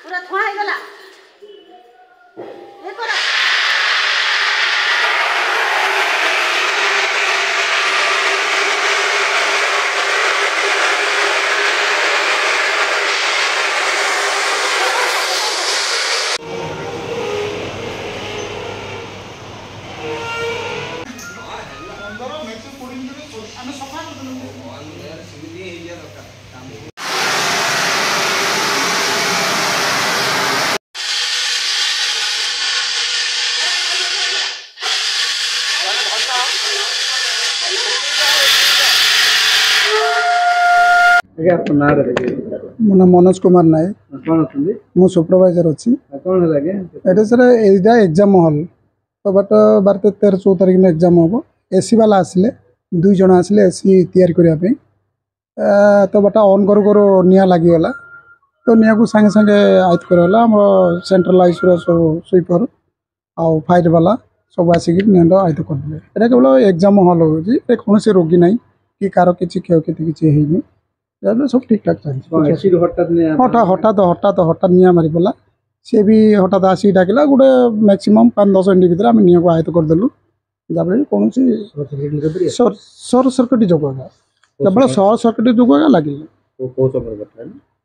पूरा धुआं ହେଇଗଲା ये करो मो ना मनोज कुमार नायक कौन अच्छी मु सुपरवाइजर अच्छी कौन लगे एटे सर एटा एग्जाम हॉल तो बट 12-13-14 तारिख में एग्जाम हम एसी वाला आसिले 2 जन आसिले एसी तैयारी करने तो बट ऑन करू करू निया लगिगला तो निया को संगे संगे आयत करला हम सेंट्रल आईसीयू सब स्वीपर आउ फायर वाला सब आसिक निया आयत करदे एटा केवल एग्जाम हॉल हो कौन से रोगी नहीं कि कार किसी क्षयक्षति किसी है सब ठीक ठाक चलती हठात निया मारी पड़ा सी भी हठात आसिक डाकिला गोटे मैक्सीम 5-10 मिनट भर आम निया को आयत करदेलु जहाँ कौन सर्ट सर्किट जो केवल सर्ट सर्किट जो लगे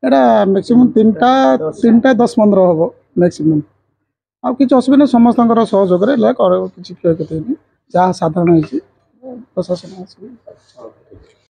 यहाँ मैक्सीम 3टा 10-15 हम मैक्सीम आ कि असुविधा समस्त सहयोग किसी क्षयक्षति नहीं जहाँ साधारण प्रशासन